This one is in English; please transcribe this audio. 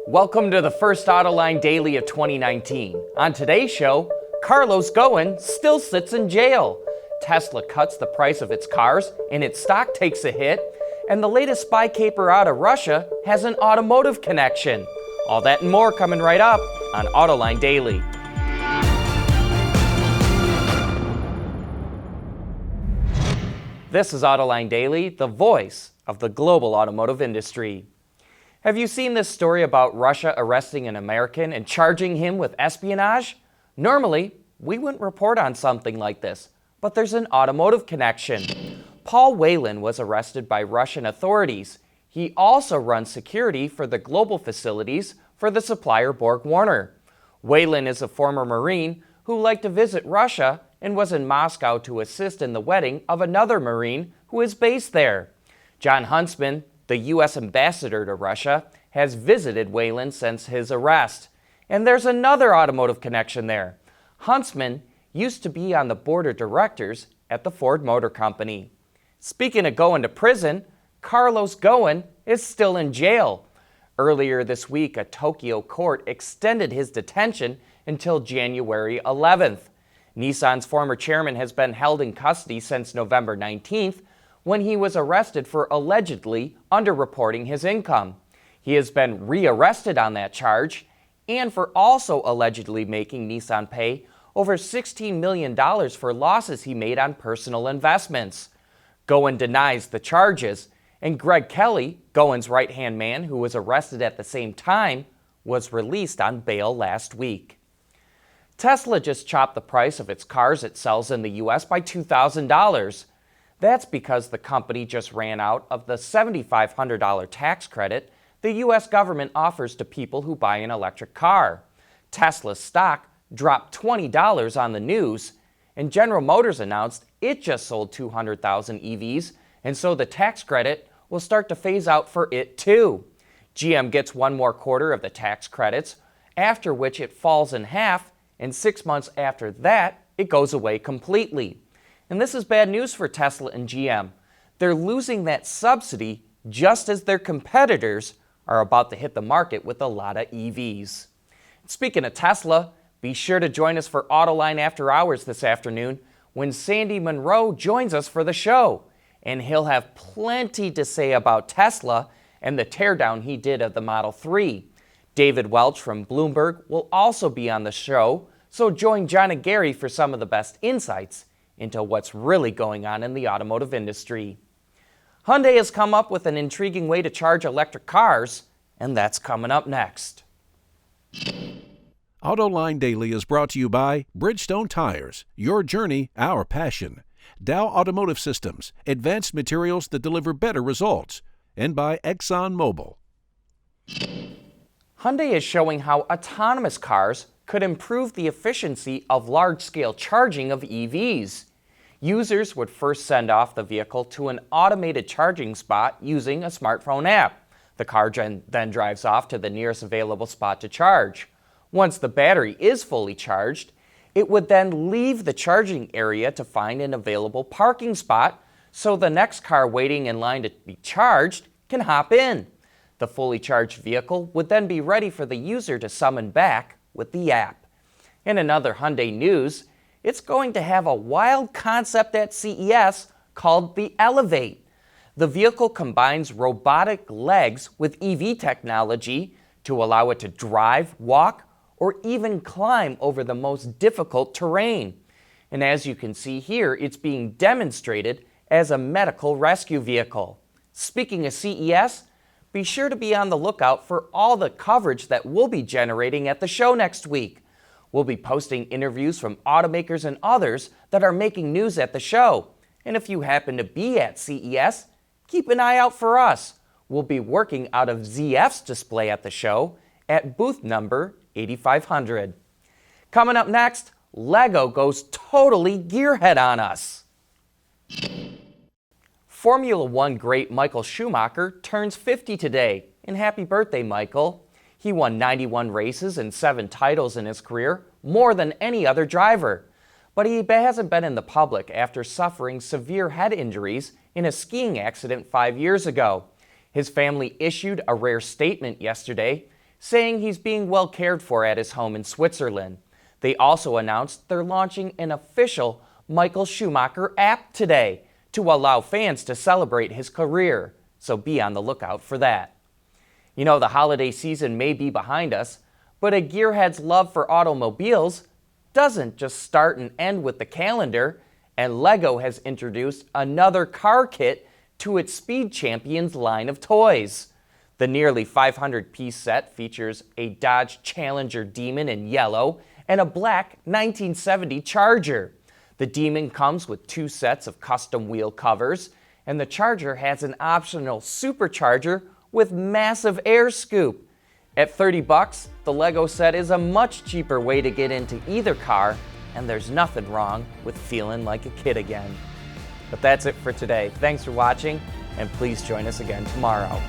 Welcome to the first Autoline Daily of 2019. On today's show, Ghosn still sits in jail. Tesla cuts the price of its cars and its stock takes a hit. And the latest spy caper out of Russia has an automotive connection. All that and more coming right up on Autoline Daily. This is Autoline Daily, the voice of the global automotive industry. Have you seen this story about Russia arresting an American and charging him with espionage? Normally, we wouldn't report on something like this, but there's an automotive connection. Paul Whelan was arrested by Russian authorities. He also runs security for the global facilities for the supplier BorgWarner. Whelan is a former Marine who liked to visit Russia and was in Moscow to assist in the wedding of another Marine who is based there. John Huntsman, the U.S. ambassador to Russia, has visited Whelan since his arrest. And there's another automotive connection there. Huntsman used to be on the board of directors at the Ford Motor Company. Speaking of going to prison, Ghosn is still in jail. Earlier this week, a Tokyo court extended his detention until January 11th. Nissan's former chairman has been held in custody since November 19th, when he was arrested for allegedly underreporting his income. He has been rearrested on that charge and for also allegedly making Nissan pay over $16 million for losses he made on personal investments. Ghosn denies the charges, and Greg Kelly, Ghosn's right-hand man who was arrested at the same time, was released on bail last week. Tesla just chopped the price of its cars it sells in the U.S. by $2,000. That's because the company just ran out of the $7,500 tax credit the U.S. government offers to people who buy an electric car. Tesla's stock dropped $20 on the news, and General Motors announced it just sold 200,000 EVs, and so the tax credit will start to phase out for it too. GM gets one more quarter of the tax credits, after which it falls in half, and 6 months after that, it goes away completely. And this is bad news for Tesla and GM. They're losing that subsidy just as their competitors are about to hit the market with a lot of EVs. Speaking of Tesla, be sure to join us for Autoline After Hours this afternoon when Sandy Monroe joins us for the show. And he'll have plenty to say about Tesla and the teardown he did of the Model 3. David Welch from Bloomberg will also be on the show, so join John and Gary for some of the best insights into what's really going on in the automotive industry. Hyundai has come up with an intriguing way to charge electric cars, and that's coming up next. Autoline Daily is brought to you by Bridgestone Tires, your journey, our passion. Dow Automotive Systems, advanced materials that deliver better results. And by ExxonMobil. Hyundai is showing how autonomous cars could improve the efficiency of large-scale charging of EVs. Users would first send off the vehicle to an automated charging spot using a smartphone app. The car then drives off to the nearest available spot to charge. Once the battery is fully charged, it would then leave the charging area to find an available parking spot so the next car waiting in line to be charged can hop in. The fully charged vehicle would then be ready for the user to summon back with the app. In another Hyundai news, it's going to have a wild concept at CES called the Elevate. The vehicle combines robotic legs with EV technology to allow it to drive, walk, or even climb over the most difficult terrain. And as you can see here, it's being demonstrated as a medical rescue vehicle. Speaking of CES, be sure to be on the lookout for all the coverage that we'll be generating at the show next week. We'll be posting interviews from automakers and others that are making news at the show. And if you happen to be at CES, keep an eye out for us. We'll be working out of ZF's display at the show at booth number 8500. Coming up next, Lego goes totally gearhead on us. Formula One great Michael Schumacher turns 50 today, and happy birthday, Michael. He won 91 races and 7 titles in his career, more than any other driver. But he hasn't been in the public after suffering severe head injuries in a skiing accident 5 years ago. His family issued a rare statement yesterday, saying he's being well cared for at his home in Switzerland. They also announced they're launching an official Michael Schumacher app today to allow fans to celebrate his career, so be on the lookout for that. You know, the holiday season may be behind us, but a gearhead's love for automobiles doesn't just start and end with the calendar, and LEGO has introduced another car kit to its Speed Champions line of toys. The nearly 500-piece set features a Dodge Challenger Demon in yellow and a black 1970 Charger. The Demon comes with 2 sets of custom wheel covers, and the Charger has an optional supercharger with massive air scoop. At $30, the LEGO set is a much cheaper way to get into either car, and there's nothing wrong with feeling like a kid again. But that's it for today. Thanks for watching, and please join us again tomorrow.